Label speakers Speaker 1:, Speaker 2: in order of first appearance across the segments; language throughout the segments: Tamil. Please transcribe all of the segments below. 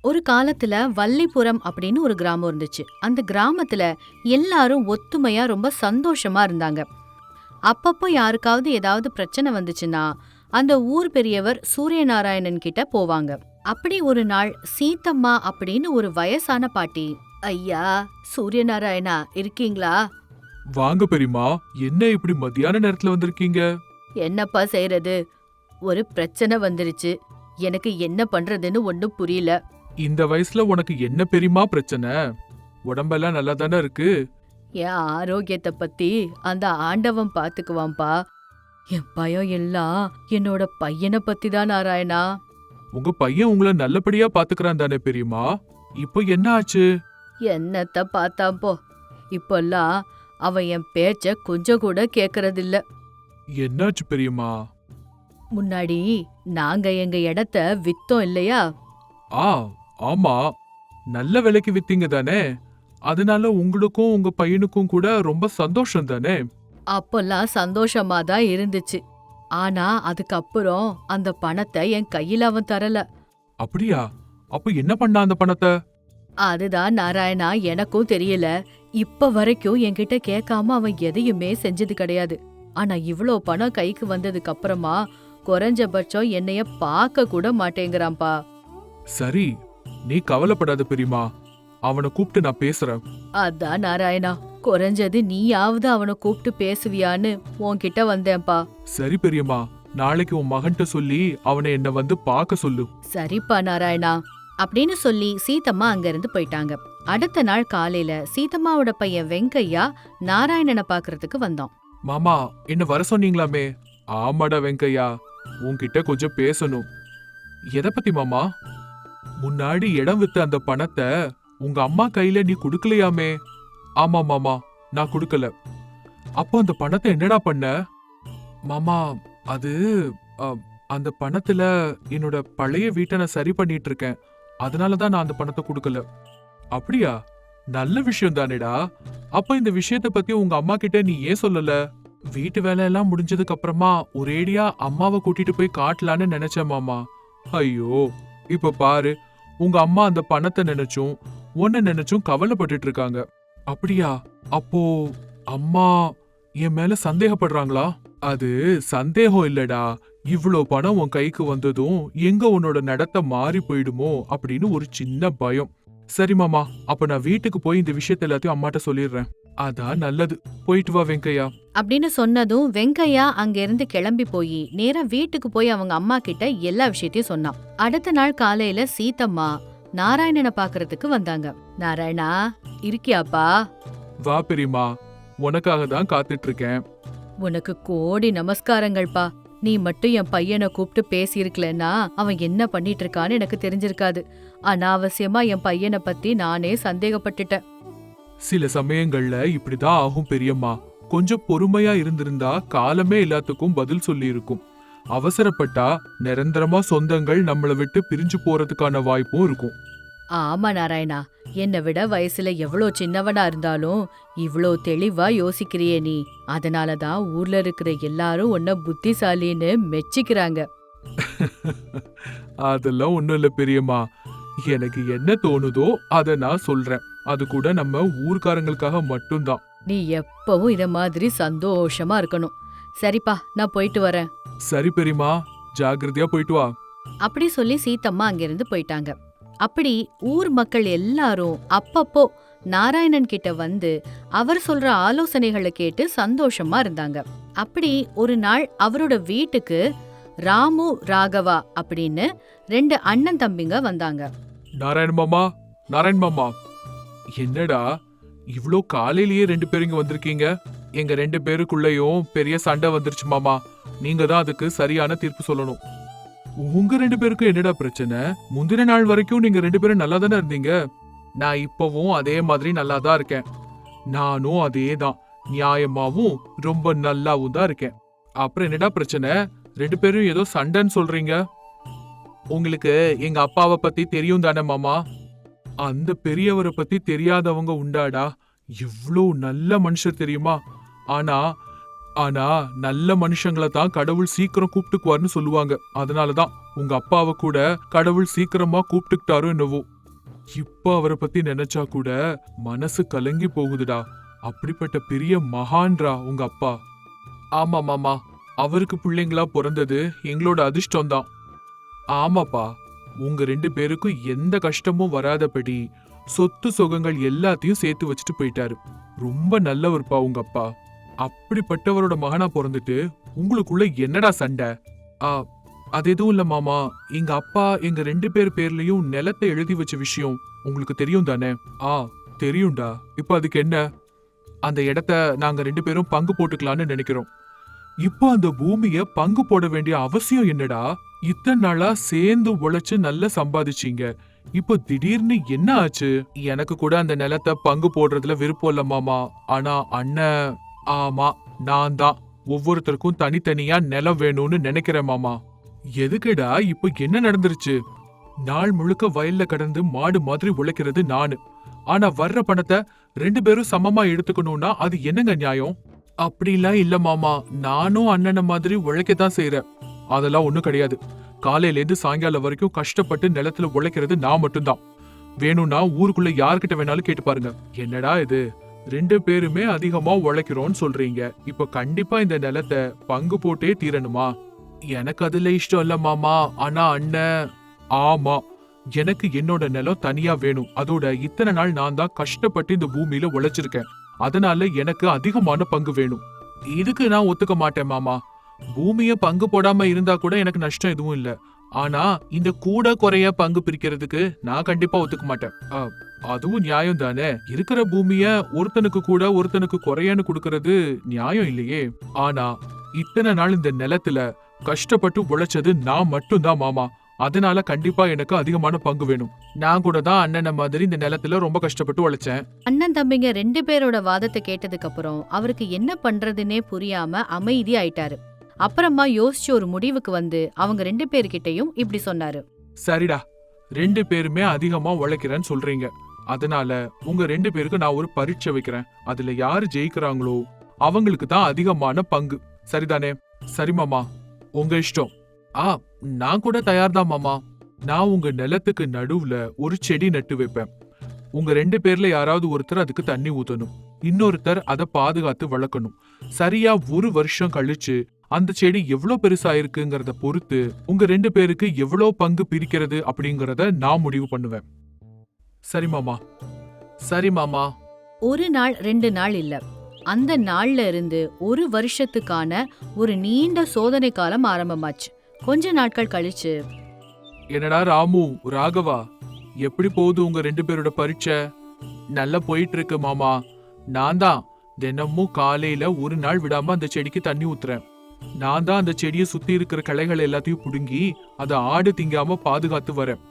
Speaker 1: ஒரு காலத்துல வல்லிபுரம் அப்படின்னு ஒரு கிராமம் இருந்துச்சு. அந்த கிராமத்துல எல்லாரும் ஒத்துமையா ரொம்ப சந்தோஷமா இருந்தாங்க. அப்பப்போ யாருக்காவது ஏதாவது பிரச்சனை வந்துச்சுன்னா அந்த ஊர் பெரியவர் சூரியநாராயணன் கிட்ட போவாங்க. அப்படி ஒரு நாள் சீத்தம்மா அப்படின்னு ஒரு வயசான பாட்டி, ஐயா சூரியநாராயணா இருக்கீங்களா?
Speaker 2: வாங்க பெரியமா. என்ன இப்படி மத்தியான நேரத்துல வந்திருக்கீங்க?
Speaker 1: என்னப்பா செய்யறது, ஒரு பிரச்சனை வந்துருச்சு. எனக்கு என்ன பண்றதுன்னு ஒண்ணும் புரியல.
Speaker 2: இந்த வயசுல உனக்கு என்ன பெரியமா பிரச்சனை? உடம்பெல்லாம் நல்லா தானே இருக்கு.
Speaker 1: என் ஆரோக்கியத்தை பத்தி அந்த ஆண்டவன் பாத்துக்குவான்பா. என் பயம் எல்லாம் என்னோட பையனை பத்தி தான் நாராயணா.
Speaker 2: உங்க பையன் உங்களை நல்லபடியா பாத்துக்கிறான் தானே பெரியமா? இப்போ என்ன ஆச்சு?
Speaker 1: என்னத்த பார்த்தான் போ. இப்பெல்லாம் அவன் என் பேச்ச கொஞ்சம் கூட கேக்குறதில்ல.
Speaker 2: என்னாச்சு பெரியமா?
Speaker 1: முன்னாடி நாங்க எங்க இடத்த வித்தோம் இல்லையா?
Speaker 2: ஆ, ஆமா. நல்ல விலைக்கு வித்தீங்க தானே. அதனால உங்களுக்கும் உங்க பையனுக்கும் கூட ரொம்ப சந்தோஷம் தானே.
Speaker 1: அப்பெல்லாம் சந்தோஷமா தான் இருந்துச்சு. ஆனா அதுக்கப்புறம் அந்த பணத்தை என் கையில அவன் தரல.
Speaker 2: அப்படியா? அப்ப என்ன பண்ணா அந்த பணத்தை?
Speaker 1: அதுதான் நாராயணா எனக்கும் தெரியல. இப்ப வரைக்கும் என்கிட்ட கேட்காம அவன் எதையுமே செஞ்சது கிடையாது. ஆனா இவ்ளோ பணம் கைக்கு வந்ததுக்கு அப்புறமா குறைஞ்சபட்சம் என்னைய பார்க்க கூட மாட்டேங்கிறான்பா.
Speaker 2: சரி, நீ கவலைப்படாத பெரியமா. அவனை கூப்பிட்டு நான் பேசுறேன்.
Speaker 1: அதான் நாராயணா, குறைஞ்சது நீயாவது அவனை கூப்பிட்டு பேசுவியான்னு உன்கிட்ட வந்தேன்பா.
Speaker 2: சரி பெரியம்மா, நாளைக்கு உன் மகன்கிட்ட சொல்லி அவனை என்ன வந்து பார்க்க சொல்லு.
Speaker 1: சரிப்பா நாராயணா அப்படின்னு சொல்லி சீதம்மா அங்கிருந்து போயிட்டாங்க. அடுத்த நாள் காலையில சீதம்மாவோட பையன் வெங்கையா நாராயணனை பாக்குறதுக்கு வந்தான்.
Speaker 2: மாமா, என்ன வர சொன்னீங்களாமே? ஆமாடா வெங்கையா, உன்கிட்ட கொஞ்சம் பேசணும். எதை பத்தி மாமா? முன்னாடி இடம் வித்த அந்த பணத்தை உங்க அம்மா கையில நீ குடுக்கலையாமே? ஆமா மாமா, நான் குடுக்கல. அப்போ அந்த பணத்தை என்னடா பண்ண? மாமா, அது அந்த பணத்துல என்னோட பழைய வீட்டை நான் சரி பண்ணிட்டு இருக்கேன். அதனாலதான் நான் அந்த பணத்தை குடுக்கல. அப்படியா? நல்ல விஷயம் தானேடா. அப்ப இந்த விஷயத்த பத்தி உங்க அம்மா கிட்ட நீ ஏன் சொல்லல? வீட்டு வேலை எல்லாம் முடிஞ்சதுக்கு அப்புறமா ஒரேடியா அம்மாவை கூட்டிட்டு போய் காட்டலான்னு நினைச்சேன் மாமா. ஐயோ, இப்ப பாரு, உங்க அம்மா அந்த பணத்தை நினைச்சும் உன்னை நினைச்சும் கவலைப்பட்டுட்டு இருக்காங்க. அப்படியா? அப்போ அம்மா என் மேல சந்தேகப்படுறாங்களா? அது சந்தேகம் இல்லடா. இவ்ளோ பணம் உன் கைக்கு வந்ததும் எங்க உன்னோட நடத்த மாறி போயிடுமோ அப்படின்னு ஒரு சின்ன பயம். சரி மாமா, அப்ப நான் வீட்டுக்கு போய் இந்த விஷயத்த எல்லாத்தையும் அம்மாட்ட சொல்லிடுறேன். அதான் நல்லது. போயிட்டு வா வெங்கையா
Speaker 1: அப்படின்னு சொன்னதும் வெங்கையா அங்கிருந்து கிளம்பி போய் நேரா வீட்டுக்கு போய் அவங்க அம்மா கிட்ட எல்லா விஷயத்தையும் சொன்னான். அடுத்த நாள் காலையில சீதம்மா நாராயணனை பாக்குறதுக்கு வந்தாங்க. நாராயணா இருக்கியாப்பா?
Speaker 2: வா பெரியமா, உனக்காக தான் காத்துட்டு இருக்கேன்.
Speaker 1: உனக்கு கோடி நமஸ்காரங்கள்பா. நீ மட்டும் என் பையனை கூப்பிட்டு பேசியிருக்கலன்னா அவன் என்ன பண்ணிட்டு இருக்கான்னு எனக்கு தெரிஞ்சிருக்காது. அனாவசியமா என் பையனை பத்தி நானே சந்தேகப்பட்டுட்டேன்.
Speaker 2: சில சமயங்கள்ல இப்படிதான் ஆகும் பெரியம்மா. கொஞ்சம் பொறுமையா இருந்திருந்தா காலமே எல்லாத்துக்கும் பதில் சொல்லி இருக்கும். அவசரப்பட்டா நிரந்தரமா சொந்தங்கள் நம்மள விட்டு பிரிஞ்சு போறதுக்கான வாய்ப்பும் இருக்கும்.
Speaker 1: ஆமா நாராயணா, என்னை விட வயசுல எவ்வளோ சின்னவனா இருந்தாலும் இவ்ளோ தெளிவா யோசிக்கிறியே நீ. அதனாலதான் ஊர்ல இருக்கிற எல்லாரும் உன்னை புத்திசாலின்னு மெச்சிக்கிறாங்க.
Speaker 2: அதெல்லாம் ஒண்ணும் இல்ல பெரியம்மா. எனக்கு என்ன தோணுதோ அத நான் சொல்றேன். அது கூட நம்ம ஊர்க்காரங்களுக்காக மட்டும்தான்.
Speaker 1: நீ எப்பவும் இத மாதிரி சந்தோஷமா இருக்கணும். சரிப்பா, நான் போயிட்டு வரேன்.
Speaker 2: சரி பெரியம்மா, ஜாக்கிரதையா போயிட்டு வா.
Speaker 1: அப்படி சொல்லி சீத்தம்மா அங்கிருந்து போயிட்டாங்க. அப்படி ஊர் மக்கள் எல்லாரும் அப்பப்போ நாராயணன் கிட்ட வந்து அவர் சொல்ற ஆலோசனைகளை கேட்டு சந்தோஷமா இருந்தாங்க. அப்படி ஒரு நாள் அவரோட வீட்டுக்கு ராமு ராகவா அப்படின்னு 2 அண்ணன் தம்பிங்க வந்தாங்க.
Speaker 2: நாராயண மாமா, நாராயண மாமா, என்னடா இவ்ளோ காலையிலேயே 2 பேரும் இங்க வந்திருக்கீங்க? எங்க 2 பேருக்குள்ளயும் பெரிய சண்டை வந்துருச்சு மாமா. நீங்க தான் அதுக்கு சரியான தீர்ப்பு சொல்லணும். உங்க 2 பேருக்கும் என்னடா பிரச்சனை? முந்தின நாள் வரைக்கும் நீங்க 2 பேரும் நல்லா தானே இருந்தீங்க. நான் இப்பவும் அதே மாதிரி நல்லா தான் இருக்கேன். நானும் அதே தான் நியாயமாவும் ரொம்ப நல்லாவும் தான் இருக்கேன். அப்புறம் என்னடா பிரச்சனை? 2 பேரும் ஏதோ சண்டைன்னு சொல்றீங்க. உங்களுக்கு எங்க அப்பாவை பத்தி தெரியும் தானே மாமா? அந்த பெரியவரை பத்தி தெரியாதவங்க உண்டாடா? இவ்ளோ நல்ல மனுஷர் தெரியுமா? ஆனா ஆனா நல்ல மனுஷங்களை தான் கடவுள் சீக்கிரம் கூப்பிட்டுக்குவார்னு சொல்லுவாங்க. அதனாலதான் உங்க அப்பாவை கூட கடவுள் சீக்கிரமா கூப்பிட்டுக்கிட்டாரோ என்னவோ. இப்ப அவரை பத்தி நினைச்சா கூட மனசு கலங்கி போகுதுடா. அப்படிப்பட்ட பெரிய மகான்ரா உங்க அப்பா. ஆமா மாமா, அவருக்கு பிள்ளைங்களா பிறந்தது எங்களோட அதிர்ஷ்டம்தான். ஆமாப்பா, உங்க 2 பேருக்கும் எந்த கஷ்டமும் வராதபடி சொத்து சுகங்கள் எல்லாத்தையும் சேர்த்து வச்சுட்டு போயிட்டாரு. ரொம்ப நல்லவர்ப்பா உங்க அப்பா. அப்படிப்பட்டவரோட மகனா பிறந்துட்டு உங்களுக்குள்ள என்னடா சண்டை? அது எதுவும் இல்ல மாமா. எங்க அப்பா எங்க 2 பேர் பேர்லயும் நிலத்தை எழுதி வச்ச விஷயம் உங்களுக்கு தெரியும் தானே? தெரியும்டா. இப்ப அதுக்கு என்ன? அந்த இடத்த நாங்க 2 பேரும் பங்கு போட்டுக்கலாம்னு நினைக்கிறோம். இப்போ அந்த பூமிய பங்கு போட வேண்டிய அவசியம் என்னடா? இத்தனை நாளா சேர்ந்து உழைச்சு நல்லா சம்பாதிச்சீங்க. இப்போ திடீர்னு என்ன ஆச்சு? எனக்கு கூட அந்த நிலத்தை பங்கு போடுறதுல விருப்பம் இல்ல மாமா. ஆனா அண்ணன், ஆமா நான் தான் ஒவ்வொருத்தருக்கும் தனித்தனியா நிலம் வேணும்னு நினைக்கிறேன் மாமா. எதுக்குடா இப்போ என்ன நடந்துருச்சு? நாள் முழுக்க வயல்ல கடந்து மாடு மாதிரி உழைக்கிறது நானு. ஆனா வர்ற பணத்தை 2 பேரும் சமமா எடுத்துக்கணும்னா அது என்னங்க நியாயம்? அப்படிலாம் இல்ல மாமா, நானும் அண்ணன மாதிரி உழைக்கத்தான் செய்யறேன். அதெல்லாம் ஒண்ணும் கிடையாது. காலையில இருந்து சாயங்காலம் வரைக்கும் கஷ்டப்பட்டு நிலத்துல உழைக்கிறது நான் மட்டும்தான். வேணும்னா ஊருக்குள்ள யார்கிட்ட வேணாலும் கேட்டு பாருங்க. என்னடா இது, 2 பேருமே அதிகமா உழைக்கிறோம்னு சொல்றீங்க. இப்ப கண்டிப்பா இந்த நிலத்தை பங்கு போட்டே தீரணுமா? எனக்கு அதுல இஷ்டம் இல்ல மாமா. ஆனா அண்ணன், ஆமா எனக்கு என்னோட நிலம் தனியா வேணும். அதோட இத்தனை நாள் நான் தான் கஷ்டப்பட்டு இந்த பூமியில உழைச்சிருக்கேன். அதனால எனக்கு அதிகமான பங்கு வேணும். இதுக்கு நான் ஒத்துக்க மாட்டேன் மாமா. பூமிய பங்கு போடாம இருந்தா கூட எனக்கு நஷ்டம் எதுவும் இல்ல. ஆனா இந்த கூட குறைய பங்கு பிரிக்கிறதுக்கு நான் கண்டிப்பா ஒத்துக்க மாட்டேன். அதுவும் நியாயம் தானே. இருக்கிற பூமிய ஒருத்தனுக்கு கூட ஒருத்தனுக்கு குறையன்னு கொடுக்கறது நியாயம் இல்லையே. ஆனா இத்தனை நாள் இந்த நிலத்துல கஷ்டப்பட்டு உழைச்சது நான் மட்டும்தான் மாமா. அதனால கண்டிப்பா எனக்கு அதிகமான பங்கு வேணும். நான் கூட தான் அண்ணன மாதிரி இந்த நிலத்துல ரொம்ப கஷ்டப்பட்டு உழைச்சேன்.
Speaker 1: அண்ணன் தம்பிங்க 2 பேரோட வாதத்தை கேட்டதுக்கு அப்புறம் அவருக்கு என்ன பண்றதுன்னே புரியாம அமைதி ஆயிட்டாரு. அப்புறமா யோசிச்சு ஒரு முடிவுக்கு வந்து அவங்க 2 பேர்கிட்டயும் இப்படி சொன்னாரு.
Speaker 2: சரிடா, 2 பேருமே அதிகமா உழைக்கிறேன்னு சொல்றீங்க. அதனால உங்க 2 பேருக்கு நான் ஒரு பரீட்சை வைக்கிறேன். அதுல யாரு ஜெயிக்கிறாங்களோ அவங்களுக்கு தான் அதிகமான பங்கு. சரிதானே? சரி மாமா, உங்க இஷ்டம். நான் கூட தயார்தான் மாமா. நான் உங்க நிலத்துக்கு நடுவுல ஒரு செடி நட்டு வைப்பேன். உங்க 2 பேர்ல யாராவது ஒருத்தர் அதுக்கு தண்ணி ஊத்தணும். இன்னொருத்தர் அதை பாதுகாத்து வளர்க்கணும். சரியா 1 வருஷம் கழிச்சு அந்த செடி எவ்வளவு பெருசாயிருக்குங்கிறத பொறுத்து உங்க 2 பேருக்கு எவ்வளவு பங்கு பிரிக்கிறது அப்படிங்கறத நான் முடிவு பண்ணுவேன். சரி மாமா. சரி மாமா.
Speaker 1: 1 நாள் 2 நாள் இல்ல, அந்த நாள்ல இருந்து 1 வருஷத்துக்கான ஒரு நீண்ட சோதனை காலம் ஆரம்பமாச்சு. கொஞ்ச நாட்கள் கழிச்சு,
Speaker 2: என்னடா ராமு, ராகவா, எப்படி போகுது உங்க 2 பேரோட பரீட்சை? நல்லா போயிட்டு இருக்கு மாமா. நான் தான் தினமும் காலையில 1 நாள் விடாம அந்த செடிக்கு தண்ணி ஊத்துறேன். நான் தான் அந்த செடியை சுத்தி இருக்கிற கிளைகள் எல்லாத்தையும் புடுங்கி அதை ஆடு திங்காம பாதுகாத்து வரேன்.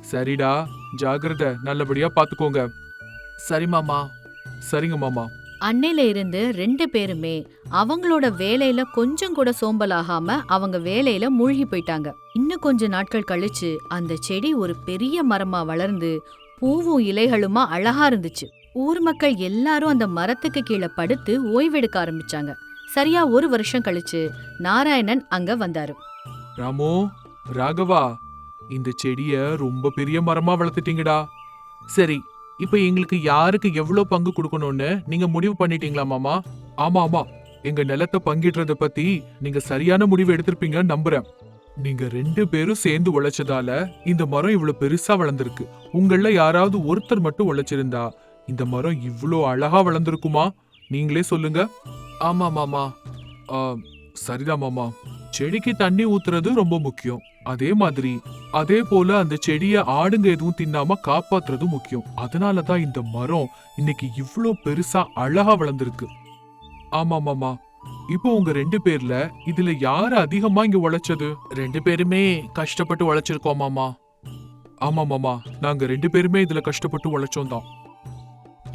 Speaker 2: சரிடா, ஜாகிரதை, நல்லபடியா பாத்துக்கோங்க. சரி மாமா. சரிங்க மாமா.
Speaker 1: அன்னையில இருந்து 2 பேருமே அவங்களோட வேலையில கொஞ்சம் கூட சோம்பலாகாம அவங்க வேலையில மூழ்கி போயிட்டாங்க. இன்னும் கொஞ்ச நாட்கள் கழிச்சு அந்த செடி ஒரு பெரிய மரமா வளர்ந்து பூவும் இலைகளுமா அழகா இருந்துச்சு. ஊர் மக்கள் எல்லாரும் அந்த மரத்துக்கு கீழே படுத்து ஓய்வெடுக்க ஆரம்பிச்சாங்க. சரியா 1 வருஷம் கழிச்சு நாராயணன் அங்க வந்தாரு.
Speaker 2: ராமு, ராகவா, இந்த செடிய ரொம்ப பெரிய மரமா வளர்த்துட்டீங்கடா. சரி, இப்ப எங்களுக்கு யாருக்கு எவ்வளவு பங்கு கொடுக்கணும்னு நீங்க முடிவு பண்ணிட்டீங்களா மாமா? ஆமா ஆமா, எங்க நிலத்தை பங்கிடுறத பத்தி நீங்க சரியான முடிவு எடுத்திருப்பீங்கன்னு நம்புறேன். நீங்க 2 பேரும் சேர்ந்து உழைச்சதால இந்த மரம் இவ்வளவு பெருசா வளர்ந்துருக்கு. உங்கள யாராவது ஒருத்தர் மட்டும் உழைச்சிருந்தா இந்த மரம் இவ்வளோ அழகா வளர்ந்துருக்குமா? நீங்களே சொல்லுங்க. ஆமா மாமா. சரிதான் மாமா. செடிக்கு தண்ணி ஊத்துறது ரொம்ப முக்கியம். அதே போல அந்த செடிய ஆடுங்க எதுவும் தின்னாம காப்பாத்துறது முக்கியம். அதனாலதான் இந்த மரம் இன்னைக்கு இவ்ளோ பெருசா அழகா வளர்ந்துருக்கு. ஆமா மாமா. இப்போ உங்க 2 பேர்ல இதுல யாரு அதிகமா இங்க உழைச்சது? 2 பேருமே கஷ்டப்பட்டு உழைச்சிருக்கோம் மாமா. ஆமா மாமா, நாங்க 2 பேருமே இதுல கஷ்டப்பட்டு உழைச்சோம் தான்.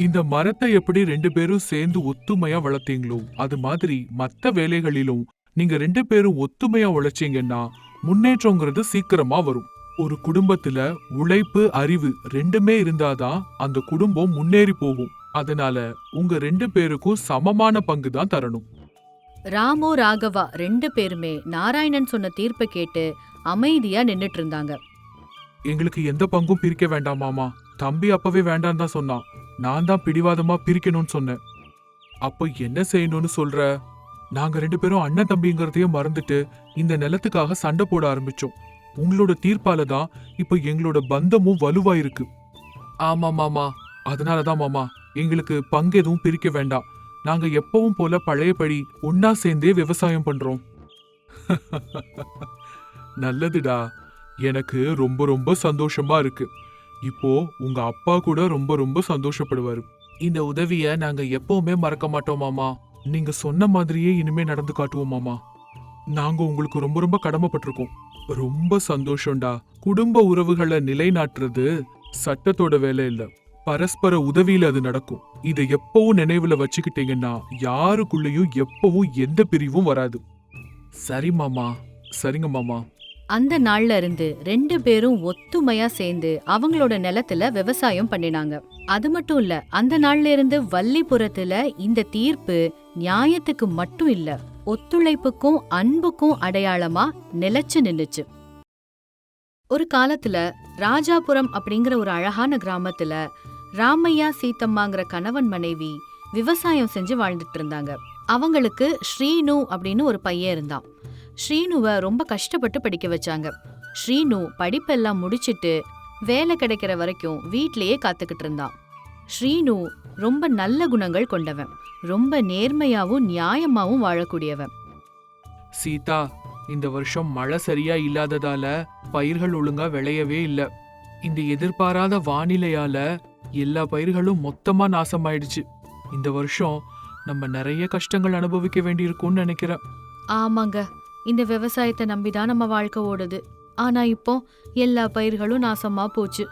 Speaker 2: இந்த மரத்தை எப்படி 2 பேரும் சேர்ந்து ஒத்துமையா வளர்த்தீங்களோ அது மாதிரி மத்த வேலைகளிலும் நீங்க 2 பேரும் ஒத்துமையா உழைச்சீங்கன்னா முன்னேற்றங்கிறது சீக்கிரமா வரும். ஒரு குடும்பத்துல உழைப்பு, அறிவு 2மே இருந்தாதான் அந்த குடும்பம் முன்னேறி போகும். அதனால உங்க 2 பேருக்கும் சமமான பங்கு தான் தரணும்.
Speaker 1: ராமு, ராகவா 2 பேருமே நாராயணன் சொன்ன தீர்ப்பை கேட்டு அமைதியா நின்னுட்டு இருந்தாங்க.
Speaker 2: எங்களுக்கு எந்த பங்கும் பிரிக்க வேண்டாம் மாமா. தம்பி அப்பவே வேண்டாம் தான் சொன்னான். நான் தான் பிடிவாதமா பிரிக்கணும்னு சொன்னேன். அப்ப என்ன செய்யணும்னு சொல்ற? நாங்க 2 பேரும் அண்ணன் தம்பிங்கிறதையும் மறந்துட்டு இந்த நிலத்துக்காக சண்டை போட ஆரம்பிச்சோம். உங்களோட தீர்ப்பால தான் இப்ப எங்களோட பந்தமும் வலுவாயிருக்கு. ஆமா மாமா, அதனாலதான் மாமா எங்களுக்கு பங்கு எதுவும் பிரிக்க வேண்டாம். நாங்க எப்பவும் போல பழையபடி ஒன்னா சேர்ந்தே விவசாயம் பண்றோம். நல்லதுடா, எனக்கு ரொம்ப ரொம்ப சந்தோஷமா இருக்கு. இப்போ உங்க அப்பா கூட ரொம்ப ரொம்ப சந்தோஷப்படுவாரு. இந்த உதவிய நாங்க எப்பவுமே மறக்க மாட்டோம் மாமா. நீங்க சொன்ன மாதிரியே இனிமே நடந்து காட்டுவோம் மாமா. நாங்க உங்களுக்கு ரொம்ப ரொம்ப கடமைப்பட்டிருக்கோம். ரொம்ப சந்தோஷம்டா. குடும்ப உறவுகளை நிலைநாட்டுறது சட்டத்தோட வேலை இல்ல, பரஸ்பர உதவியில அது நடக்கும். இதை எப்பவும் நினைவுல வச்சுக்கிட்டீங்கன்னா யாருக்குள்ளயும் எப்பவும் எந்த பிரிவும் வராது. சரி மாமா. சரிங்க மாமா.
Speaker 1: அந்த நாள்ல இருந்து 2 பேரும் ஒத்துமையா சேர்ந்து அவங்களோட நிலத்துல விவசாயம் பண்ணினாங்க. அது மட்டும் இல்ல, அந்த நாள்ல இருந்து வள்ளிபுரத்துல இந்த தீர்ப்பு நியாயத்துக்கு மட்டும் இல்ல, ஒத்துழைப்புக்கும் அன்புக்கும் அடையாளமா நிலைச்சு நின்னுச்சு. ஒரு காலத்துல ராஜாபுரம் அப்படிங்கிற ஒரு அழகான கிராமத்துல ராமையா சீத்தம்மாங்கிற கணவன் மனைவி விவசாயம் செஞ்சு வாழ்ந்துட்டு இருந்தாங்க. அவங்களுக்கு ஸ்ரீனு அப்படின்னு ஒரு பையன் இருந்தான். ஸ்ரீனுவை ரொம்ப கஷ்டப்பட்டு படிக்க வச்சாங்க. ஸ்ரீனு படிப்பெல்லாம் முடிச்சிட்டு வேலை கிடைக்கிற வரைக்கும் வீட்லயே காத்துக்கிட்டு இருந்தான். ஸ்ரீனு ரொம்ப நல்ல குணங்கள் கொண்டவன், ரொம்ப நேர்மையாவும் நியாயமாவும் வாழக்கூடியவன்.
Speaker 2: சீதா, இந்த வருஷம் மழை சரியா இல்லாததால பயிர்கள் ஒழுங்கா விளையவே இல்ல. இந்த எதிர்பாராத வானிலையால எல்லா பயிர்களும் மொத்தமா நாசமாயிடுச்சு. இந்த வருஷம் நம்ம நிறைய கஷ்டங்கள் அனுபவிக்க வேண்டியிருக்கும்னு நினைக்கிறேன்.
Speaker 1: ஆமாங்க, இந்த விவசாயத்தை நம்பிதான் நம்ம வாழ்க்கை ஓடுது. ஆனா இப்போ எல்லா பயிர்களும் நாசமா போச்சு.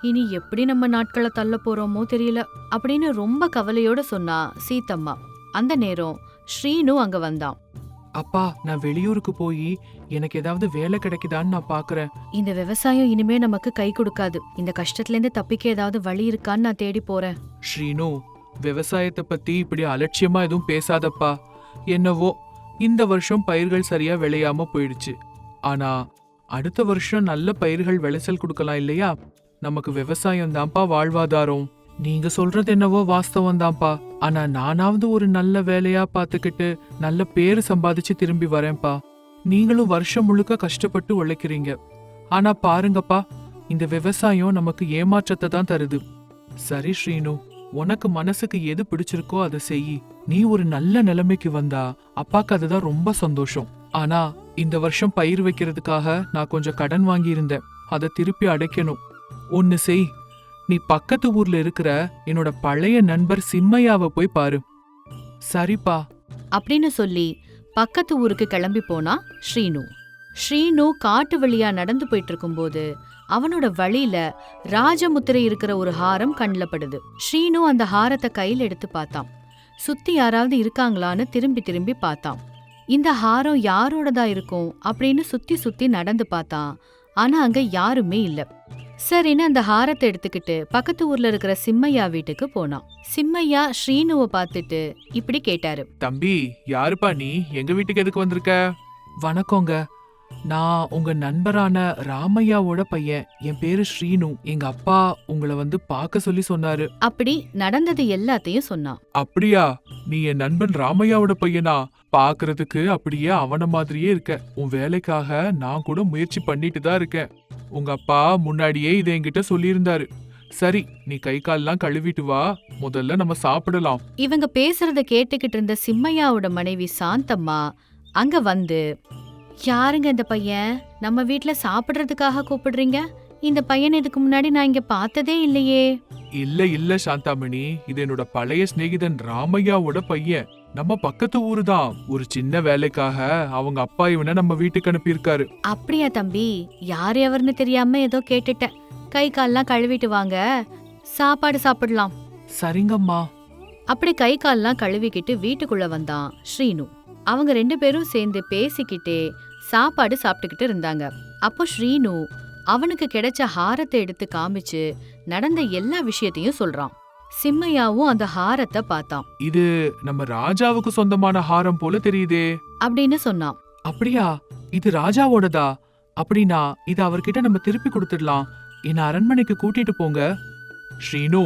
Speaker 1: இனி எப்படி நம்ம நாட்களை தள்ள போறோமோ தெரியல அப்படின்னு ரொம்ப கவலையோட சொன்னா சீத்தம்மா. அந்த நேரம் ஸ்ரீனு அங்க வந்தான்.
Speaker 2: அப்பா, நான் வெளியூருக்கு போய் எனக்கு ஏதாவது வேலை கிடைக்குதான்னு நான் பாக்குறேன்.
Speaker 1: இந்த விவசாயம் இனிமே நமக்கு கை கொடுக்காது. இந்த கஷ்டத்துல இருந்து தப்பிக்க ஏதாவது வழி இருக்கான்னு நான் தேடி போறேன்.
Speaker 2: ஸ்ரீனு, விவசாயத்தை பத்தி இப்படி அலட்சியமா எதுவும் பேசாதப்பா. என்னவோ இந்த வருஷம் பயிர்கள் சரியா விளையாம போயிடுச்சு. ஆனா அடுத்த வருஷம் நல்ல பயிர்கள் விளைச்சல் கொடுக்கலாம் இல்லையா? நமக்கு விவசாயம் தான்ப்பா வாழ்வாதாரம். நீங்க சொல்றது என்னவோ வாஸ்தவம் தான்ப்பா. ஆனா நானாவது ஒரு நல்ல வேலையா பாத்துக்கிட்டு நல்ல பேரு சம்பாதிச்சு திரும்பி வரேன்ப்பா. நீங்களும் வருஷம் முழுக்க கஷ்டப்பட்டு உழைக்கிறீங்க. ஆனா பாருங்கப்பா, இந்த விவசாயம் நமக்கு ஏமாற்றத்தை தான் தருது. சரி ஸ்ரீனு, உனக்கு மனசுக்கு எது பிடிச்சிருக்கோ அதை செய். நீ ஒரு நல்ல நிலைமைக்கு வந்தா அப்பாக்கு அதுதான் ரொம்ப சந்தோஷம். ஆனா இந்த வருஷம் பயிர் வைக்கிறதுக்காக நான் கொஞ்சம் கடன் வாங்கி இருந்தேன். அதை திருப்பி அடைக்கணும். ஒன்னு செய், நீ பக்கத்து ஊர்ல இருக்கிற என்னோட பழைய நண்பர் சிம்மையாவை போய் பாரு. சரிப்பா
Speaker 1: அப்படின்னு சொல்லி பக்கத்து ஊருக்கு கிளம்பி போனா ஸ்ரீனு. ஸ்ரீனு காட்டு வழியா நடந்து போயிட்டு இருக்கும்போது அவனோட வழியில ராஜமுத்திரை இருக்கிற ஒரு ஹாரம் கண்ணுல படுது. ஸ்ரீனு அந்த ஹாரத்தை கையில எடுத்து பார்த்தான். சுத்தி யாராவது இருக்காங்களான்னு திரும்பி திரும்பி பார்த்தான். இந்த ஹாரம் யாரோடதா இருக்கும் அப்படின்னு சுத்தி சுத்தி நடந்து பார்த்தான். ஆனா அங்க யாருமே இல்ல. சரின்னு அந்த ஹாரத்தை எடுத்துக்கிட்டு பக்கத்து ஊர்ல இருக்கிற சிம்மையா வீட்டுக்கு போனான். சிம்மையா ஸ்ரீனுவை பார்த்துட்டு இப்படி கேட்டாரு.
Speaker 2: தம்பி, யாருப்பா நீ? எங்க வீட்டுக்கு எதுக்கு வந்திருக்க? வணக்கங்க, நான் உங்க நண்பரான ராமையாவோட பையன். என் பேரு ஸ்ரீனு. எங்க அப்பா உங்களை வந்து பார்க்க சொல்லி சொன்னாரு.
Speaker 1: அப்படி நடந்தது எல்லாத்தையும் சொன்னான்.
Speaker 2: அப்படியா? நீ என் நண்பன் ராமையாவோட பையனா? பாக்குறதுக்கு அப்படியே அவன மாதிரியே இருக்க. உன் வேலைக்காக நான் கூட முயற்சி பண்ணிட்டு தான் இருக்கேன். உங்க அப்பா முன்னாடியே இதை என்கிட்ட சொல்லியிருந்தாரு. சரி, நீ கை கால்லாம் கழுவிட்டு வா, முதல்ல நம்ம சாப்பிடலாம்.
Speaker 1: இவங்க பேசுறத கேட்டுக்கிட்டு இருந்த சிம்மையாவோட மனைவி சாந்தம்மா அங்க வந்து, யாருங்க இந்த பையன்? நம்ம வீட்ல சாப்பிடுறதுக்காக கூப்பிடுறீங்க? இந்த பையன் இதுக்கு முன்னாடி நான் இங்க பார்த்ததே இல்லையே.
Speaker 2: இல்ல சாந்தாமணி, இது என்னோட பழைய சிநேகிதன் ராமையாவோட பையன். நம்ம பக்கத்து ஊரு தான். ஒரு சின்ன வேலைக்காக அவங்க அப்பா இவனை நம்ம வீட்டுக்கு அனுப்பியிருக்காரு.
Speaker 1: அப்படியா தம்பி? யார் எவர்னு தெரியாம ஏதோ கேட்டுட்டேன். கை கால்லாம் கழுவிட்டு வாங்க, சாப்பாடு சாப்பிடலாம்.
Speaker 2: சரிங்கம்மா.
Speaker 1: அப்படி கை கால்லாம் கழுவிக்கிட்டு வீட்டுக்குள்ள வந்தான் ஸ்ரீனு. அவங்க 2 பேரும் சேர்ந்து பேசிக்கிட்டே சாப்பாடு சாப்பிட்டுக்கிட்டு இருந்தாங்க. அப்போ ஸ்ரீனு அவனுக்கு கிடைச்ச ஹாரத்தை எடுத்து காமிச்சு நடந்த எல்லா விஷயத்தையும் சொல்றான். சிம்மையாவும் அந்த ஹாரத்தை பார்த்தான்.
Speaker 2: இது நம்ம ராஜாவுக்கு சொந்தமான ஹாரம் போல தெரியுதே
Speaker 1: அப்படின்னு சொன்னான்.
Speaker 2: அப்படியா? இது ராஜாவோடதா? அப்படின்னா இத அவர்கிட்ட நம்ம திருப்பி கொடுத்துடலாம். என்ன அரண்மனைக்கு கூட்டிட்டு போங்க. ஸ்ரீனு,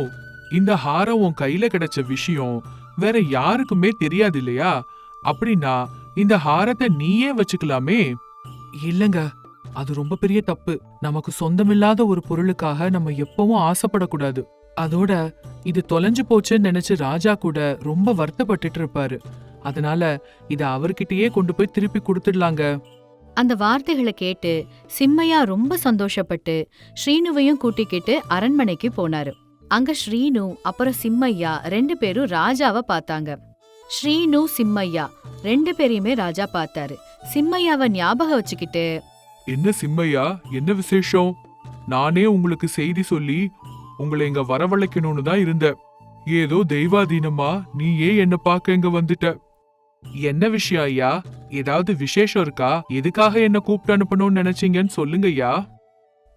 Speaker 2: இந்த ஹாரம் உன் கையில கிடைச்ச விஷயம் வேற யாருக்குமே தெரியாது இல்லையா? அப்படின்னா இந்த ஹாரத்தை நீயே வச்சுக்கலாமே. இல்லங்க, அது ரொம்ப பெரிய தப்பு. நமக்கு சொந்தமில்லாத ஒரு பொருளுக்காக நம்ம எப்பவும் ஆசைப்படக்கூடாது. அதோட இது தொலைஞ்சு போச்சுன்னு நினைச்சு ராஜா கூட ரொம்ப வருத்தப்பட்டுட்டு இருப்பாரு. அதனால இத அவர்கிட்டயே கொண்டு போய் திருப்பி கொடுத்துடலாங்க.
Speaker 1: அந்த வார்த்தைகளை கேட்டு சிம்மையா ரொம்ப சந்தோஷப்பட்டு ஸ்ரீனுவையும் கூட்டிக்கிட்டு அரண்மனைக்கு போனாரு. அங்க ஸ்ரீனு அப்புறம் சிம்மையா 2 பேரும் ராஜாவை பார்த்தாங்க. ஸ்ரீனு சிம்மையா 2 பேரையுமே ராஜா பார்த்தாரு. சிம்மையாவை ஞாபகம் வச்சுக்கிட்டு,
Speaker 2: என்ன சிம்மையா, என்ன விசேஷம்? நானே உங்களுக்கு செய்தி சொல்லி உங்களை இங்க வரவழைக்கணும்னு தான் இருந்தேன். ஏதோ தெய்வாதீனமா நீயே என்ன பார்க்க இங்க வந்துட்ட. என்ன விஷயம் ஐயா? ஏதாவது விசேஷம் இருக்கா? எதுக்காக என்ன கூப்பிட்டு அனுப்பணும்னு நினைச்சீங்கன்னு சொல்லுங்க ஐயா.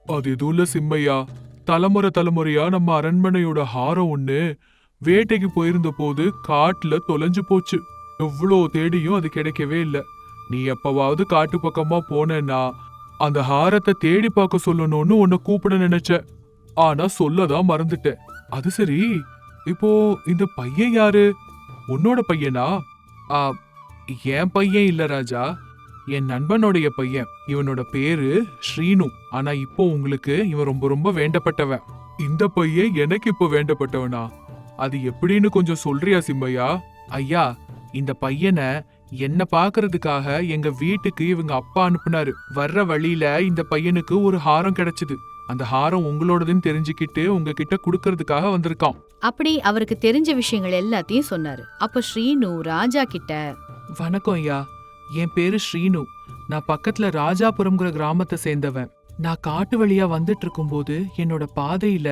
Speaker 2: அது எதுவும் இல்ல சிம்மையா, தலைமுறையா நம்ம அரண்மனையோட ஹாரம் ஒண்ணு வேட்டைக்கு போயிருந்த போது காட்டுல தொலைஞ்சு போச்சு. எவ்வளோ தேடியும் அது கிடைக்கவே இல்ல. நீ எப்பவாவது காட்டு பக்கமா போனேன்னா அந்த ஹாரத்தை தேடி பார்க்க சொல்லணும்னு உன்னை கூப்பிட நினைச்ச. ஆனா சொல்லதான் மறந்துட்டேன். அது சரி, இப்போ இந்த பையன் யாரு? உன்னோட பையனா? என் பையன் இல்ல ராஜா, என் நண்பனுடைய பையன். இவனோட பேரு ஸ்ரீனு. ஆனா இப்போ உங்களுக்கு இவன் ரொம்ப ரொம்ப வேண்டப்பட்டவன். இந்த பையன் எனக்கு இப்போ வேண்டப்பட்டவனா? அது எப்படின்னு கொஞ்சம் சொல்றியா சிம்மையா? ஐயா, இந்த பையனை என்ன பாக்குறதுக்காக எங்க வீட்டுக்கு இவங்க அப்பா அனுப்புனாரு. வர்ற வழியில இந்த பையனுக்கு ஒரு ஹாரம் கிடைச்சது. அந்த ஹாரம் உங்களோடதுன்னு தெரிஞ்சுக்கிட்டு உங்ககிட்ட குடுக்கறதுக்காக வந்திருக்கான்.
Speaker 1: அப்படி அவருக்கு தெரிஞ்ச விஷயங்கள் எல்லாத்தையும் சொன்னாரு. அப்ப ஸ்ரீனு ராஜா கிட்ட,
Speaker 2: வணக்கம் ஐயா, என் பேரு ஸ்ரீனு. நான் பக்கத்துல ராஜாபுரம்ங்கிற கிராமத்தை சேர்ந்தவன். நான் காட்டு வழியா வந்துட்டு இருக்கும்போது என்னோட பாதையில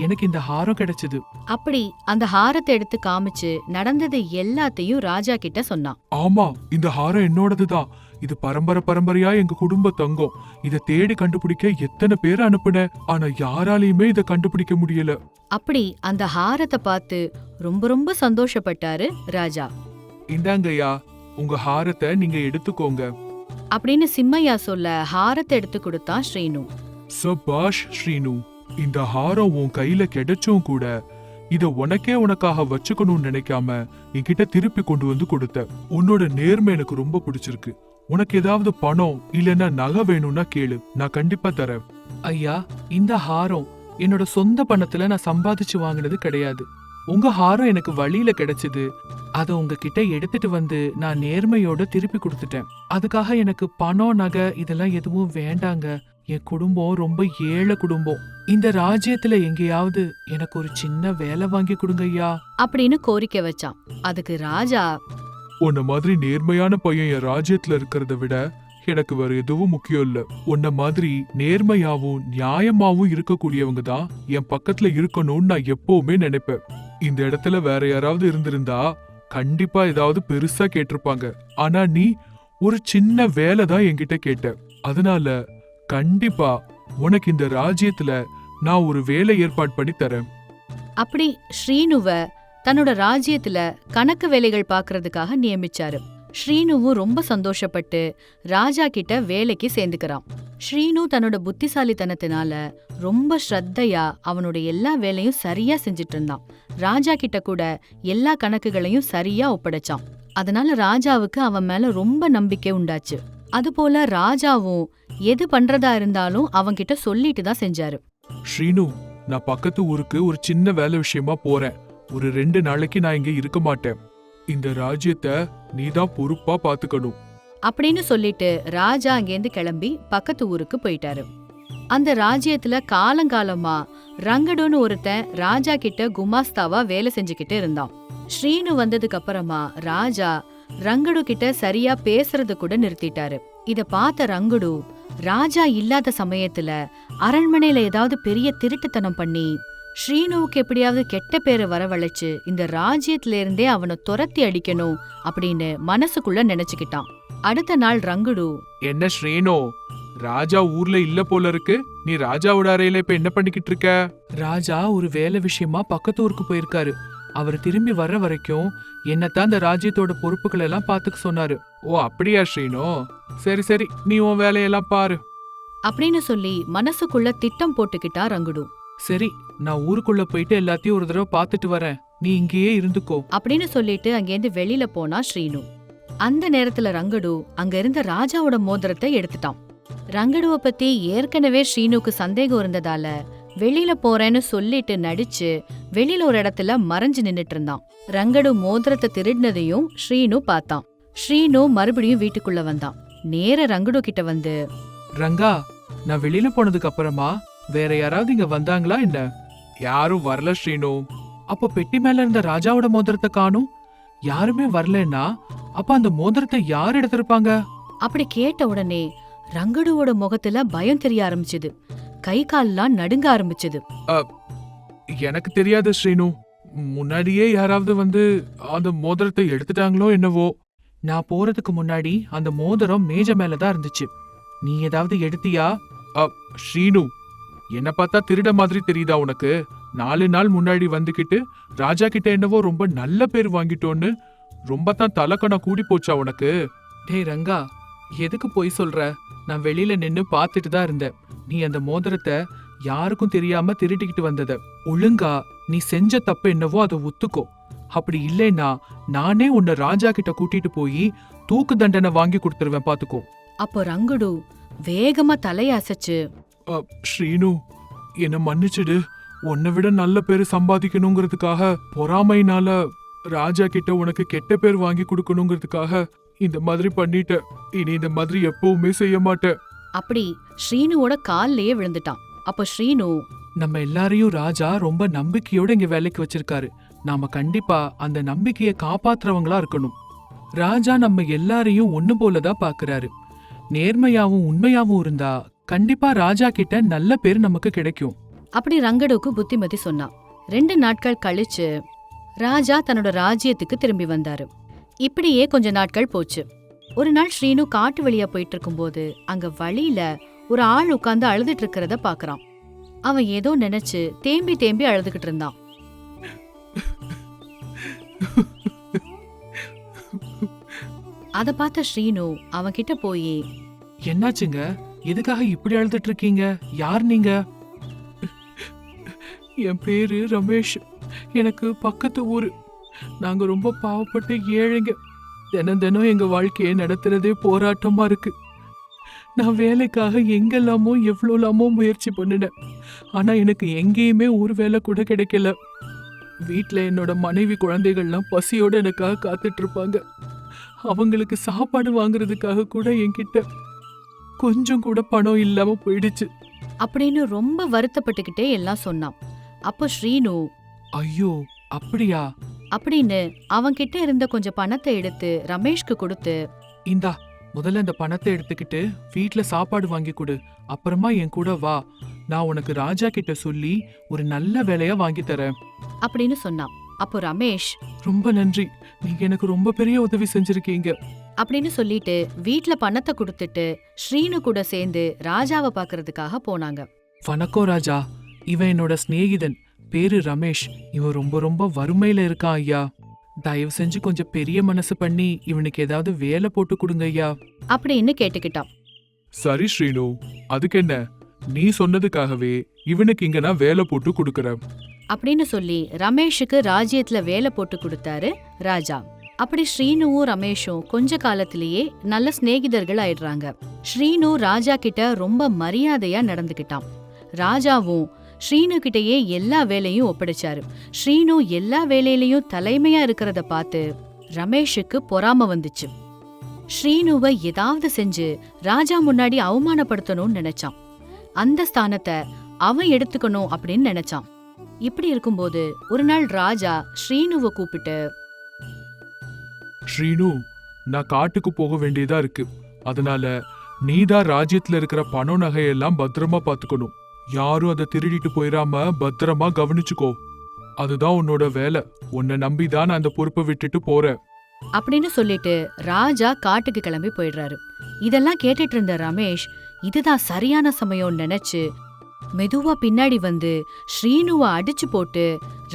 Speaker 2: எனக்கு இந்த ஹாரம் கிடைச்சது.
Speaker 1: அப்படி அந்த ஹாரத்தை எடுத்து காமிச்சு நடந்தது எல்லாத்தையும் ராஜா கிட்ட சொன்னான்.
Speaker 2: ஆமா, இந்த ஹாரம் என்னோடதுதான். இது பரம்பரையா எங்க குடும்ப தங்கம். இத தேடி கண்டுபிடிக்க எத்தனை பேரை அனுப்புனேன். ஆனா யாராலையுமே இத கண்டுபிடிக்க முடியல.
Speaker 1: அப்படி அந்த ஹாரத்தை பார்த்து ரொம்ப ரொம்ப சந்தோஷப்பட்டாரு ராஜா.
Speaker 2: இந்தாங்கய்யா, உங்க ஹாரத்தை நீங்க எடுத்துக்கோங்க
Speaker 1: அப்படின்னு சிம்மையா சொல்ல ஹாரத்தை எடுத்து கொடுத்தான் ஸ்ரீனு.
Speaker 2: சபாஷ் ஸ்ரீனு, இந்த ஹாரம் உன் கையில கிடைச்சும் கூட இத உனக்காக வச்சுக்கணும்னு நினைக்காம என்கிட்ட திருப்பி கொண்டு வந்து கொடுத்த. உன்னோட நேர்மை எனக்கு ரொம்ப பிடிச்சிருக்கு. உனக்கு ஏதாவது பணம் இல்லைன்னா நகை வேணும்னா கேளு, நான் கண்டிப்பா தரேன். ஐயா, இந்த ஹாரம் என்னோட சொந்த பணத்துல நான் சம்பாதிச்சு வாங்கினது கிடையாது. உங்க ஹாரம் எனக்கு வழியில கிடைச்சது. அத உங்ககிட்ட எடுத்துட்டு வந்து நான் நேர்மையோட திருப்பி கொடுத்துட்டேன். அதுக்காக எனக்கு பணம் நகை இதெல்லாம் எதுவும் வேண்டாங்க. என் குடும்பம் ரொம்ப ஏழை குடும்பம். இந்த ராஜ்யத்துல எங்கேயாவது எனக்கு ஒரு சின்ன வேலை வாங்கி கொடுங்க ஐயா
Speaker 1: அப்படின்னு கோரிக்கை வச்சான். அதுக்கு ராஜா,
Speaker 2: உன்ன மாதிரி நேர்மையான பையன் என் ராஜ்யத்துல இருக்கிறத விட எனக்கு வேற எதுவும் முக்கியம் இல்ல. உன்ன மாதிரி நேர்மையாவும் நியாயமாவும் இருக்கக்கூடியவங்க தான் என் பக்கத்துல இருக்கணும்னு நான் எப்பவுமே நினைப்பேன். இந்த இடத்துல வேற யாராவது இருந்திருந்தா கண்டிப்பா ஏதாவது பெருசா கேட்டிருப்பாங்க. ஆனா நீ ஒரு சின்ன வேலை தான் என்கிட்ட கேட்ட. அதனால கண்டிப்பா உனக்கு இந்த ராஜ்யத்துல நான் ஒரு வேலை ஏற்பாடு பண்ணி தரேன்.
Speaker 1: அப்படி ஸ்ரீனுவ தன்னோட ராஜ்யத்துல கணக்கு வேலைகள் பாக்குறதுக்காக நியமிச்சாரு. ஸ்ரீனுவும் ரொம்ப சந்தோஷப்பட்டு ராஜா கிட்ட வேலைக்கு சேர்ந்துக்கிறான். ஸ்ரீனு தன்னோட புத்திசாலித்தனத்தினால ரொம்ப ஸ்ரத்தையா அவனோட எல்லா வேலையும் சரியா செஞ்சிட்டு இருந்தான். ராஜா கிட்ட கூட எல்லா கணக்குகளையும் சரியா ஒப்படைச்சான். அதனால ராஜாவுக்கு அவன் மேல ரொம்ப நம்பிக்கை உண்டாச்சு. அதுபோல ராஜாவும் எது பண்றதா இருந்தாலும் அவன்கிட்ட சொல்லிட்டு தான் செஞ்சாரு.
Speaker 2: ஸ்ரீனு, நான் பக்கத்து ஊருக்கு ஒரு சின்ன வேலை விஷயமா போறேன். ஒரு 2 நாளைக்கு நான் இங்க இருக்க மாட்டேன். இந்த ராஜ்யத்தை நீதான் பொறுப்பா பாத்துக்கணும்
Speaker 1: அப்படின்னு சொல்லிட்டு ராஜா அங்கேருந்து கிளம்பி பக்கத்து ஊருக்கு போயிட்டாரு. அந்த ராஜ்யத்துல காலங்காலமா ரங்கடுன்னு ஒருத்தன் ராஜா கிட்ட குமாஸ்தாவா வேலை செஞ்சுக்கிட்டு இருந்தான். ஸ்ரீனு வந்ததுக்கு அப்புறமா ராஜா ரங்கடு கிட்ட சரியா பேசுறது கூட நிறுத்திட்டாரு. இத பார்த்த ரங்கடு ராஜா இல்லாத சமயத்துல அரண்மனையில ஏதாவது பெரிய திருட்டுத்தனம் பண்ணி ஸ்ரீனுவுக்கு எப்படியாவது கெட்ட பேரை வரவழைச்சு இந்த ராஜ்யத்துல இருந்தே அவனை துரத்தி அடிக்கணும் அப்படின்னு மனசுக்குள்ள நினைச்சுக்கிட்டான். அடுத்த நாள் ரங்கடு,
Speaker 2: என்ன ஸ்ரீனு, ராஜா ஊர்ல இல்ல போல இருக்கு. நீ ராஜாவோட அறையில இப்ப என்ன பண்ணிக்கிட்டு இருக்க? ராஜா ஒரு வேலை விஷயமா பக்கத்து ஊருக்கு போயிருக்காரு. அவர் திரும்பி வர்ற வரைக்கும் என்னத்தான் இந்த ராஜ்யத்தோட பொறுப்புகள் எல்லாம் பாத்துக்க சொன்னாரு. ஓ அப்படியா ஸ்ரீனு, சரி சரி, நீ உன் வேலையெல்லாம் பாரு
Speaker 1: அப்படின்னு சொல்லி மனசுக்குள்ள திட்டம் போட்டுக்கிட்டா ரங்குடு.
Speaker 2: சரி, நான் ஊருக்குள்ள போயிட்டு எல்லாத்தையும் ஒரு தடவை பார்த்துட்டு வரேன், நீ இங்கேயே இருந்துக்கோ
Speaker 1: அப்படின்னு சொல்லிட்டு அங்கேருந்து வெளியில போனா ஸ்ரீனு. அந்த நேரத்துல ரங்கடு அங்க இருந்த ராஜாவோட மோதிரத்தை எடுத்துட்டான். ரங்கடுவ பத்தி ஏற்கனவே ஸ்ரீனுக்கு சந்தேகம் இருந்ததால வெளியில போறேன்னு சொல்லிட்டு நடிச்சு வெளியில ஒரு இடத்துல மறைஞ்சு நின்னுட்டு இருந்தான். ரங்கடு மோதிரத்தை திருடினதையும் ஸ்ரீனு பார்த்தான். ஸ்ரீனு மறுபடியும் வீட்டுக்குள்ள வந்தான். நேர ரங்கடு கிட்ட வந்து,
Speaker 2: ரங்கா, நான் வெளியில போனதுக்கு அப்புறமா வேற யாராவது இங்க வந்தாங்களா என்ன? யாரும் வரல ஸ்ரீனு. அப்ப பெட்டி மேல இருந்த ராஜாவோட மோதிரத்தை காணும். யாருமே வரலன்னா அப்ப அந்த மோதிரத்தை யார் எடுத்திருப்பாங்க?
Speaker 1: அப்படி கேட்ட உடனே ரங்கடுவோட முகத்துல பயம் தெரிய ஆரம்பிச்சது. கை கால்லாம் நடுங்க ஆரம்பிச்சது.
Speaker 2: எனக்கு தெரியாது ஸ்ரீனு. முன்னாடியே யாராவது வந்து அந்த மோதிரத்தை எடுத்துட்டாங்களோ என்னவோ. நான் போறதுக்கு முன்னாடி அந்த மோதிரம் மேஜ மேலதான் இருந்துச்சு. நீ ஏதாவது எடுத்தியா? ஸ்ரீனு, என்ன பார்த்தா திருட மாதிரி தெரியுதா உனக்கு? 4 நாள் முன்னாடி வந்துகிட்டு ராஜா கிட்ட என்னவோ ரொம்ப நல்ல பேர் வாங்கிட்டோன்னு ரொம்ப தான் தலக்கணா கூடி போச்சா உனக்கு? டேய் ரங்கா, எதுக்கு போய் சொல்ற? நான் வெளியில நின்னு பாத்துட்டு தான் இருந்தேன். நீ அந்த மோதிரத்தை யாருக்கும் தெரியாம திருடிக்கிட்டு வந்தத. ஒழுங்கா நீ செஞ்ச தப்பு என்னவோ அதை ஒத்துக்கோ. அப்படி இல்லைன்னா நானே உன்னை ராஜா கிட்ட கூட்டிட்டு போய் தூக்கு தண்டனை வாங்கி கொடுத்துருவேன், பாத்துக்கோ.
Speaker 1: அப்போ ரங்குடு வேகமா தலையசைச்சு,
Speaker 2: ஸ்ரீனு, என்ன மன்னிச்சிடு. உன்னை விட நல்ல பேரு சம்பாதிக்கணுங்கிறதுக்காக, பொறாமைனால ராஜா கிட்ட உனக்கு கெட்ட பேர் வாங்கி கொடுக்கணுங்கிறதுக்காக இந்த மாதிரி பண்ணிட்ட. இனி இந்த மாதிரி எப்பவுமே செய்ய மாட்டேன்.
Speaker 1: அப்படி ஸ்ரீனுவோட கால்லயே விழுந்துட்டான். அப்போ ஸ்ரீனு,
Speaker 2: நம்ம எல்லாரையும் ராஜா ரொம்ப நம்பிக்கையோட இங்க வேலைக்கு வச்சிருக்காரு. நாம கண்டிப்பா அந்த நம்பிக்கையை காப்பாத்துறவங்களா இருக்கணும். ராஜா நம்ம எல்லாரையும் ஒண்ணு போலதான் பாக்குறாரு. நேர்மையாவும் உண்மையாவும் இருந்தா கண்டிப்பா ராஜா கிட்ட நல்ல பேர் நமக்கு கிடைக்கும்.
Speaker 1: அப்படி ரங்கடுக்கு புத்திமதி சொன்னான். 2 நாட்கள் கழிச்சு ராஜா தன்னோட ராஜ்யத்துக்கு திரும்பி வந்தாரு. இப்படியே கொஞ்ச நாட்கள் போச்சு. ஒரு நாள் ஸ்ரீனு காட்டு வழியா போயிட்டு இருக்கும்போது அங்க வழியில ஒரு ஆள் உட்கார்ந்து அழுதுட்டு இருக்கிறத பாக்குறான். அவன் ஏதோ நினைச்சு தேம்பி தேம்பி அழுதுகிட்டு இருந்தான். அத பார்த்த ஸ்ரீனு அவன் கிட்ட போய்,
Speaker 2: என்னாச்சுங்க? எதுக்காக இப்படி அழுதுட்டு இருக்கீங்க? யார் நீங்க? என் பேரு ரமேஷ். எனக்கு பக்கத்து ஊரு. நாங்க ரொம்ப பாவப்பட்ட ஏழைங்க. தினம் தினம் எங்க வாழ்க்கையை நடத்துறதே போராட்டமா இருக்கு. நான் வேலைக்காக எங்கெல்லாமோ எவ்வளோலாமோ முயற்சி பண்ணினேன். ஆனா எனக்கு எங்கேயுமே ஒரு வேலை கூட கிடைக்கல. வீட்டுல என்னோட மனைவி குழந்தைகள்லாம் பசியோட எனக்காக காத்துட்டு இருப்பாங்க. அவங்களுக்கு சாப்பாடு வாங்குறதுக்காக கூட என்கிட்ட கொஞ்சம் கூட பணம் இல்லாம போயிடுச்சு
Speaker 1: அப்படின்னு ரொம்ப வருத்தப்பட்டுக்கிட்டே எல்லாம் சொன்னான். அப்போ ஸ்ரீனு,
Speaker 2: ஐயோ அப்படியா
Speaker 1: அப்படின்னு அவன்கிட்ட இருந்த கொஞ்சம் பணத்தை எடுத்து ரமேஷ்க்கு கொடுத்து,
Speaker 2: இந்தா, முதல்ல இந்த பணத்தை எடுத்துக்கிட்டு வீட்ல சாப்பாடு வாங்கி கொடு. அப்புறமா என் கூட வா. நான் உனக்கு ராஜா கிட்ட சொல்லி ஒரு நல்ல வேலையா வாங்கி தரேன்
Speaker 1: அப்படின்னு சொன்னான். அப்போ ரமேஷ்,
Speaker 2: ரொம்ப நன்றி, நீங்க எனக்கு ரொம்ப பெரிய உதவி செஞ்சிருக்கீங்க
Speaker 1: அப்படின்னு சொல்லிட்டு வீட்ல பணத்தை கொடுத்துட்டு ஸ்ரீனு கூட சேர்ந்து ராஜாவை பாக்குறதுக்காக போனாங்க.
Speaker 2: வணக்கம் ராஜா, இவன் என்னோட சிநேகிதன், பேரு ரமேஷ். இவன் ரொம்ப ரொம்ப வறுமையில இருக்கான் ஐயா. தயவு செஞ்சு கொஞ்சம் பெரிய மனசு பண்ணி இவனுக்கு ஏதாவது வேலை போட்டு கொடுங்க ஐயா
Speaker 1: அப்படின்னு கேட்டுக்கிட்டான்.
Speaker 2: சரி ஸ்ரீனு, அதுக்கு என்ன? நீ சொன்னதுக்காகவே இவனுக்கு இங்க நான் வேலை போட்டு கொடுக்கறேன்
Speaker 1: அப்படின்னு சொல்லி ரமேஷுக்கு ராஜ்யத்துல வேலை போட்டு கொடுத்தாரு ராஜா. அப்படி ஸ்ரீனுவும் ரமேஷும் கொஞ்ச காலத்திலேயே நல்ல சிநேகிதர்கள் ஆயிடுறாங்க. ஸ்ரீனு ராஜா கிட்ட ரொம்ப மரியாதையா நடந்துகிட்டான். ராஜாவும் ஸ்ரீனு கிட்டயே எல்லா வேலையும் ஒப்படைச்சாரு. ஸ்ரீனு எல்லா வேலையிலயும் தலைமையா இருக்கிறத பார்த்து ரமேஷுக்கு பொறாம வந்துச்சு. ஸ்ரீனுவை ஏதாவது செஞ்சு ராஜா முன்னாடி அவமானப்படுத்தணும்னு நினைச்சான். அந்த ஸ்தானத்தை அவன் எடுத்துக்கணும் அப்படின்னு நினைச்சான். இப்படி இருக்கும்போது ஒரு நாள் ராஜா ஸ்ரீனுவை கூப்பிட்டு,
Speaker 2: ஸ்ரீனு, நான் காட்டுக்கு போக வேண்டியதா இருக்கு. அதனால நீதான் ராஜ்யத்துல இருக்கிற பணம் நகையெல்லாம் பத்திரமா பாத்துக்கணும். யாரும் அதை திருடிட்டு போயிடாம பத்திரமா கவனிச்சுக்கோ. அதுதான் உன்னோட வேலை. உன்னை நம்பிதான் நான் அந்த பொறுப்பை விட்டுட்டு போறேன்
Speaker 1: அப்படின்னு சொல்லிட்டு ராஜா காட்டுக்கு கிளம்பி போயிடுறாரு. இதெல்லாம் கேட்டுட்டு இருந்த ரமேஷ் இதுதான் சரியான சமயம் நினைச்சு மெதுவா பின்னாடி வந்து ஸ்ரீனுவை அடிச்சு போட்டு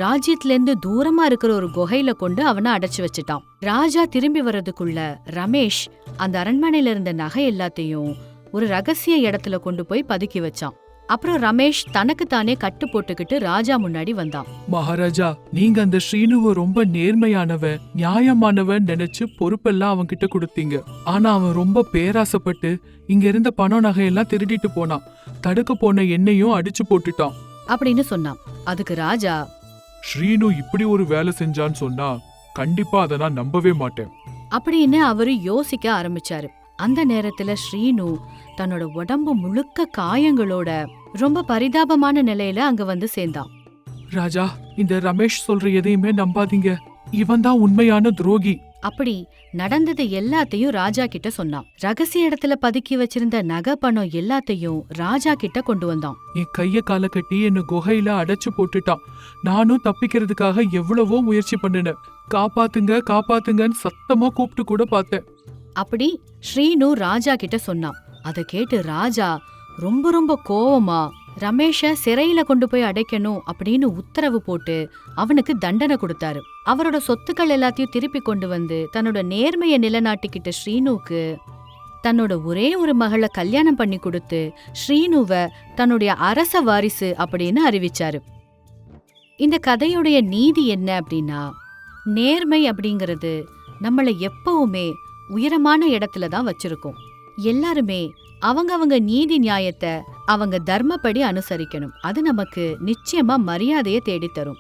Speaker 1: ராஜ்யத்துல இருந்து தூரமா இருக்கிற ஒரு குகையில கொண்டு அவனை அடைச்சு வச்சுட்டான். ராஜா திரும்பி வர்றதுக்குள்ள ரமேஷ் அந்த அரண்மனையில இருந்த நகை எல்லாத்தையும் ஒரு ரகசிய இடத்துல கொண்டு போய் பதுக்கி வச்சான். அப்புறம் ரமேஷ் தனக்கு தானே கட்டு போட்டுக்கிட்டு ராஜா முன்னாடி வந்தான்.
Speaker 2: மகாராஜா, நீங்க அந்த ஸ்ரீனுவ ரொம்ப நேர்மையானவன், நியாயமானவன் நினைச்சு பொறுப்பெல்லாம் அவன் கிட்ட கொடுத்தீங்க. ஆனா அவன் ரொம்ப பேராசைப்பட்டு இங்க இருந்த பணம் நகையெல்லாம் திருடிட்டு போனான். தடுக்க போன என்னையும் அடிச்சு போட்டுட்டான்
Speaker 1: அப்படின்னு சொன்னான். அதுக்கு ராஜா,
Speaker 2: ஸ்ரீனு இப்படி ஒரு வேலை செஞ்சான்னு சொன்னா கண்டிப்பா அதை நான் நம்பவே மாட்டேன்
Speaker 1: அப்படின்னு அவரு யோசிக்க ஆரம்பிச்சாரு. அந்த நேரத்துல ஸ்ரீனு தன்னோட உடம்பு முழுக்க காயங்களோட ரொம்ப பரிதாபமான நிலையில அங்க வந்து சேர்ந்தான்.
Speaker 2: ராஜா, இந்த ரமேஷ் சொல்ற எதையுமே நம்பாதீங்க, இவன் தான் உண்மையான துரோகி.
Speaker 1: அப்படி நடந்தது எல்லாத்தையும் ராஜா கிட்ட சொன்னான். ரகசிய இடத்துல பதுக்கி வச்சிருந்த நகை பணம் எல்லாத்தையும் ராஜா கிட்ட கொண்டு வந்தான்.
Speaker 2: என் கைய கால கட்டி என்ன குகையில அடைச்சு போட்டுட்டான். நானும் தப்பிக்கிறதுக்காக எவ்வளவோ முயற்சி பண்ணினேன். காப்பாத்துங்க காப்பாத்துங்கன்னு சத்தமா கூப்பிட்டு கூட பார்த்தேன்.
Speaker 1: அப்படி ஸ்ரீனு ராஜா கிட்ட சொன்னான். அதை கேட்டு ராஜா ரொம்ப ரொம்ப கோவமா ரமேஷ சிறையில கொண்டு போய் அடைக்கணும் அப்படின்னு உத்தரவு போட்டு அவனுக்கு தண்டனை கொடுத்தாரு. அவரோட சொத்துக்கள் எல்லாத்தையும் திருப்பி கொண்டு வந்து தன்னோட நேர்மையை நிலைநாட்டிக்கிட்ட ஸ்ரீனுக்கு தன்னோட ஒரே ஒரு மகளை கல்யாணம் பண்ணி கொடுத்து ஸ்ரீனுவ தன்னுடைய அரச வாரிசு அப்படின்னு அறிவிச்சாரு. இந்த கதையுடைய நீதி என்ன அப்படின்னா, நேர்மை அப்படிங்கிறது நம்மள எப்பவுமே உயரமான இடத்துல தான் வச்சிருக்கோம். எல்லாருமே அவங்க நீதி நியாயத்தை அவங்க தர்மப்படி அனுசரிக்கணும். அது நமக்கு நிச்சயமா மரியாதையை தேடித்தரும்.